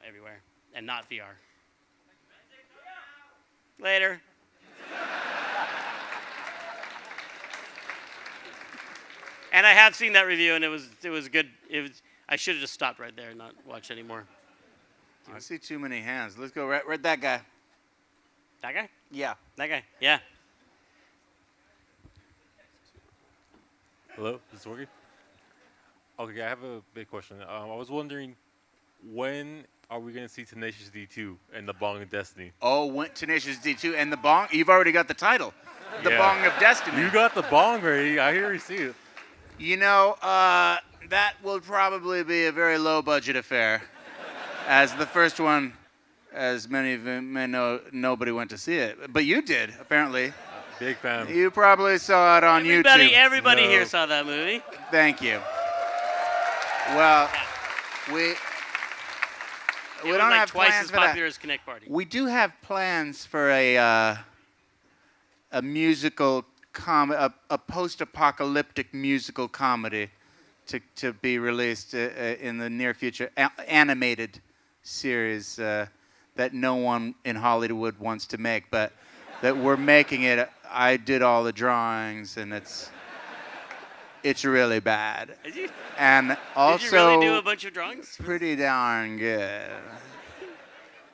everywhere, and not VR. Later. And I have seen that review, and it was good. I should have just stopped right there and not watched anymore. I see too many hands. Let's go right that guy. That guy? Yeah. That guy? Yeah. Hello, is this working? Okay, I have a big question. I was wondering, when are we going to see Tenacious D 2 and the Bong of Destiny? Oh, Tenacious D 2 and the Bong? You've already got the title. The Bong of Destiny. You got the Bong ready. I hear you see it. that will probably be a very low budget affair, as the first one, as many of you may know, nobody went to see it, but you did apparently. Big fan. You probably saw it on YouTube. Everybody No. here saw that movie. Thank you. Well, we It was don't like have twice plans as for that. popular as Connect Party. We do have plans for a musical a post-apocalyptic musical comedy to be released in the near future, animated series that no one in Hollywood wants to make, but that we're making it. I did all the drawings, and it's really bad. Did you? And also Did you really do a bunch of drawings? pretty darn good.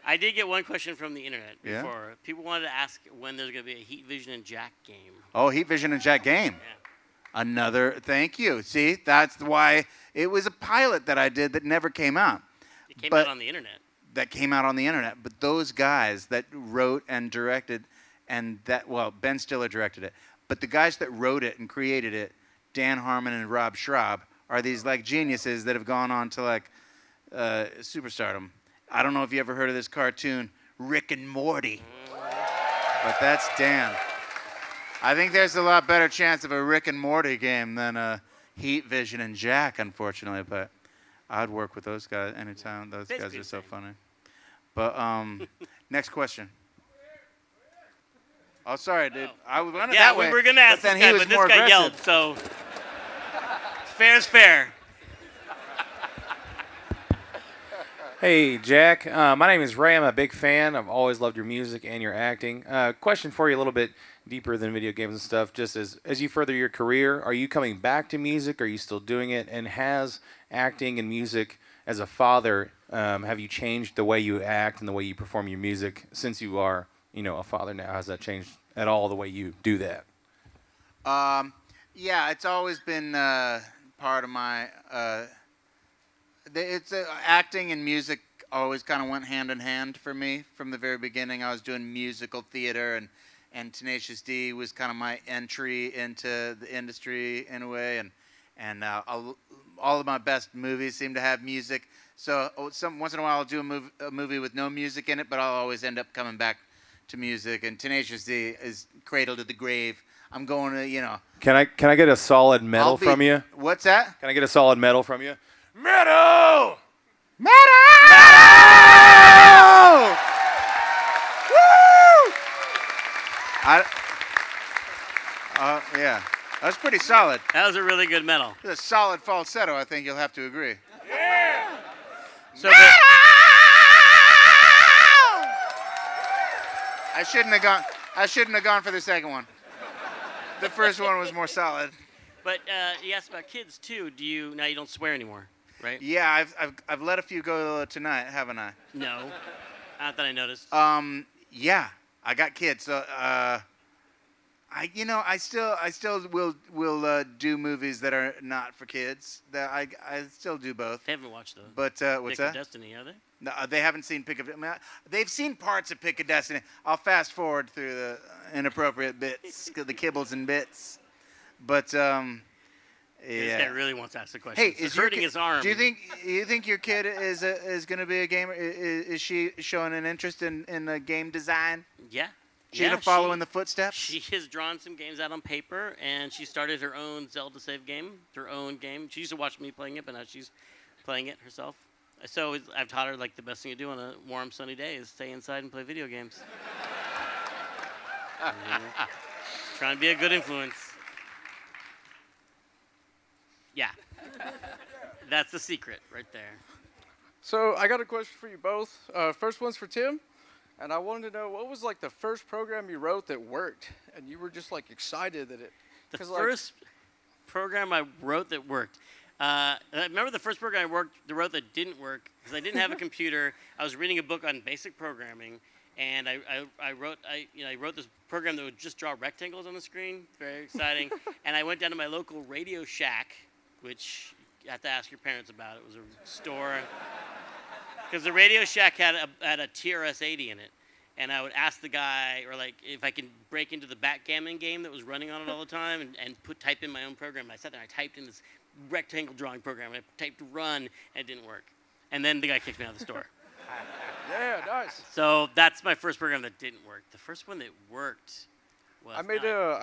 I did get one question from the internet Yeah? before. People wanted to ask when there's going to be a Heat Vision and Jack game. Oh, Heat Vision and Jack game. Yeah. Another, thank you. See, that's why it was a pilot that I did that never came out. It came But- out on the internet. That came out on the internet. But those guys that wrote and directed, Ben Stiller directed it. But the guys that wrote it and created it, Dan Harmon and Rob Schraub, are these like geniuses that have gone on to like superstardom. I don't know if you ever heard of this cartoon, Rick and Morty. But that's Dan. I think there's a lot better chance of a Rick and Morty game than a Heat Vision and Jack, unfortunately. But I'd work with those guys anytime. Those guys Basically are the so same. funny. But next question. Oh, sorry, dude. I was running Yeah, that way. we were going to ask but then this guy, he was but this more guy aggressive. yelled, so fair is fair. Hey, Jack. My name is Ray. I'm a big fan. I've always loved your music and your acting. Question for you a little bit deeper than video games and stuff. Just as you further your career, are you coming back to music? Are you still doing it? And has acting and music as a father, have you changed the way you act and the way you perform your music since you are, a father now? Has that changed at all the way you do that? Yeah, it's always been part of my. Acting and music always kind of went hand in hand for me from the very beginning. I was doing musical theater, and Tenacious D was kind of my entry into the industry in a way, and all of my best movies seem to have music. So once in a while I'll do a movie with no music in it, but I'll always end up coming back to music. And Tenacious D is cradle to the grave. I'm going to, Can I get a solid medal from you? What's that? Can I get a solid medal from you? Medal! Metal! Woo! Yeah, that was pretty solid. That was a really good medal. It was a solid falsetto, I think you'll have to agree. So I shouldn't have gone for the second one. The first one was more solid. But you asked about kids too. Now you don't swear anymore, right? Yeah, I've let a few go tonight, haven't I? No. Not that I noticed. Yeah, I got kids. So I still will do movies that are not for kids. That I still do both. They haven't watched those. But what's Pick of that? Destiny, are they? No, they haven't seen Pick of. They've seen parts of Pick of Destiny. I'll fast forward through the inappropriate bits, the kibbles and bits. But This guy yeah. really wants to ask the question. Hey, He's is your hurting kid, his arm. Do you think your kid is going to be a gamer? Is she showing an interest in game design? Yeah. She gonna follow in the footsteps? She has drawn some games out on paper, and she started her own Zelda save game, her own game. She used to watch me playing it, but now she's playing it herself. So I've taught her, like, the best thing to do on a warm, sunny day is stay inside and play video games. Trying to be a good influence. Yeah. That's the secret right there. So I got a question for you both. First one's for Tim, and I wanted to know what was like the first program you wrote that worked, and you were just like excited that it. The 'cause, first program I wrote that worked. I remember the first program I wrote that didn't work because I didn't have a computer. I was reading a book on basic programming, and I wrote this program that would just draw rectangles on the screen. Very exciting. And I went down to my local Radio Shack, which you have to ask your parents about. It was a store. Because the Radio Shack had a TRS-80 in it. And I would ask the guy, or like, if I could break into the backgammon game that was running on it all the time and type in my own program. I sat there and I typed in this rectangle drawing program, and I typed run, and it didn't work. And then the guy kicked me out of the store. Yeah, nice. So that's my first program that didn't work. The first one that worked was I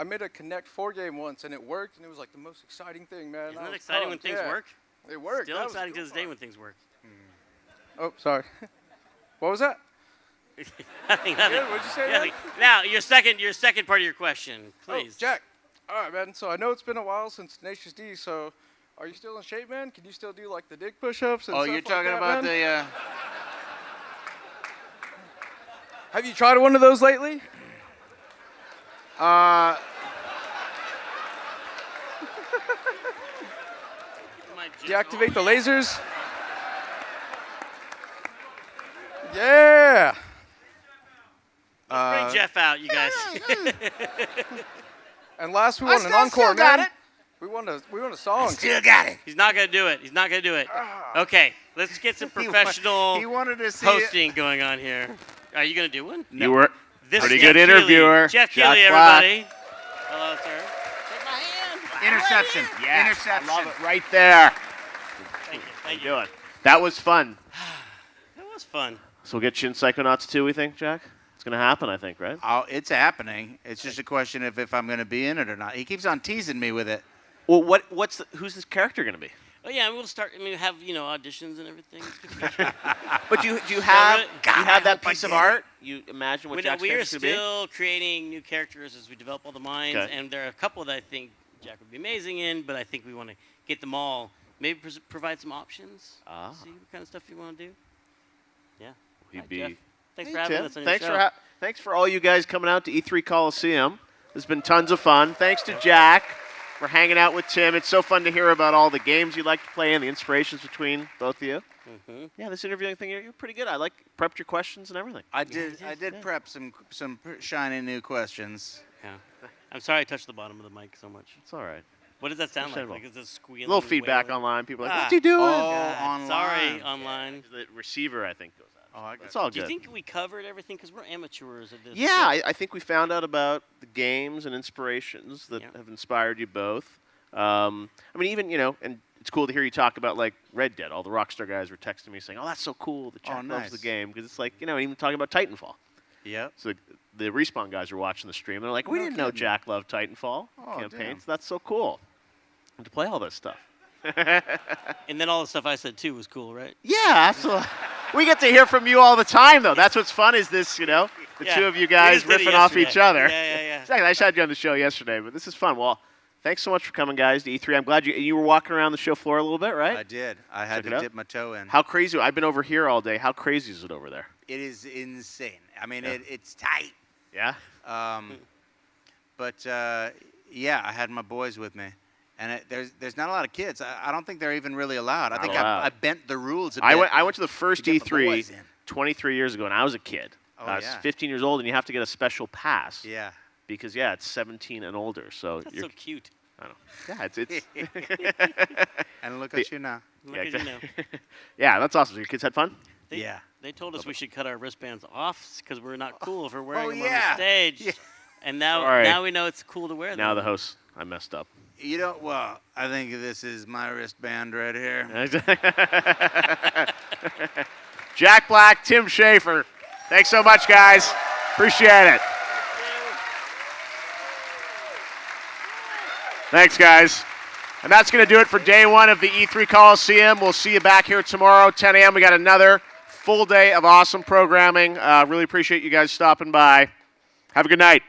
made a Connect 4 game once, and it worked, and it was like the most exciting thing, man. Isn't it exciting when things work? It worked. Still exciting to this day when things work. Oh, sorry. What was that? Nothing. Yeah, what'd you say, man? Now, your second part of your question, please. Oh, Jack. All right, man. So I know it's been a while since Tenacious D, so are you still in shape, man? Can you still do, like, the dick push-ups and Oh, stuff you're like talking that, about man? the. Have you tried one of those lately? Deactivate the lasers? Yeah. Let's bring Jeff out, you guys. And last we won an encore, man. We won a song. Still got it. He's not gonna do it. He's not gonna do it. Okay, let's get some professional He wanted to see hosting going on here. Are you gonna do one? No. You were This pretty is good Jeff interviewer. Keighley. Jeff Jack Keighley, Black. everybody. Hello, sir. Take my hand. Interception. Yes, Interception. I love it right there. Thank you. How Thank you you. doing? That was fun. That was fun. So we'll get you in Psychonauts 2, we think, Jack? It's going to happen, I think, right? Oh, it's happening. It's just a question of if I'm going to be in it or not. He keeps on teasing me with it. Well, who's this character going to be? Oh yeah, we'll start. I mean, have auditions and everything. But do you have really- that piece of art? You imagine what Jack's We are character's going to be? still creating new characters as we develop all the minds, Okay. and there are a couple that I think Jack would be amazing in, but I think we want to get them all. Maybe provide some options. Ah. See what kind of stuff you want to do. Yeah. He'd Hi, be. Jeff. Thanks Hey, for having Tim. us on Thanks your show. Thanks for all you guys coming out to E3 Coliseum. It's been tons of fun. Thanks to Jack for hanging out with Tim. It's so fun to hear about all the games you like to play and the inspirations between both of you. Mm-hmm. Yeah, this interviewing thing, you're pretty good. I prepped your questions and everything. I did prep some shiny new questions. Yeah. I'm sorry I touched the bottom of the mic so much. It's all right. What does that sound like? Understandable. Like is it squealing? A little feedback wailing? online. People are like, Ah. what's he doing? Oh, God, online. Sorry, online. The receiver, I think, goes out. Oh, I got It's all Do you good. think we covered everything? Because we're amateurs at this. Yeah, I think we found out about the games and inspirations that Yeah. have inspired you both. I mean, even, and it's cool to hear you talk about, like, Red Dead. All the Rockstar guys were texting me saying, oh, that's so cool that Jack loves the nice. game. Because it's like, even talking about Titanfall. Yep. So the Respawn guys were watching the stream. They're like, we No didn't know kidding. Jack loved Titanfall Oh, campaigns. damn. That's so cool. And to play all this stuff. And then all the stuff I said too was cool, right? Yeah, absolutely. We get to hear from you all the time, though. That's what's fun is this, the Yeah. two of you We guys just did it riffing off yesterday. each other. Yeah. Exactly. I just had you on the show yesterday, but this is fun. Well, thanks so much for coming, guys, to E3. I'm glad you were walking around the show floor a little bit, right? I did. I had Check it to out. dip my toe in. How crazy? I've been over here all day. How crazy is it over there? It is insane. I mean, Yeah. it's tight. Yeah? But yeah, I had my boys with me, and there's not a lot of kids. I don't think they're even really allowed. I Not think allowed. I bent the rules a bit. I went to the first to get my E3 boys in. 23 years ago, and I was a kid. Oh, I was yeah. 15 years old, and you have to get a special pass. Yeah. Because, it's 17 and older. So That's you're, so cute. I don't know. Yeah, it's And look at you now. Look Yeah, at you now. yeah, that's awesome. So your kids had fun? Yeah. They told us we should cut our wristbands off because we're not cool if we're wearing them on yeah. the stage. Yeah. And now, Sorry. now we know it's cool to wear them. Now the host, I messed up. Well, I think this is my wristband right here. Jack Black, Tim Schafer. Thanks so much, guys. Appreciate it. Thanks, guys. And that's going to do it for day one of the E3 Coliseum. We'll see you back here tomorrow, 10 a.m. We got another full day of awesome programming. Really appreciate you guys stopping by. Have a good night.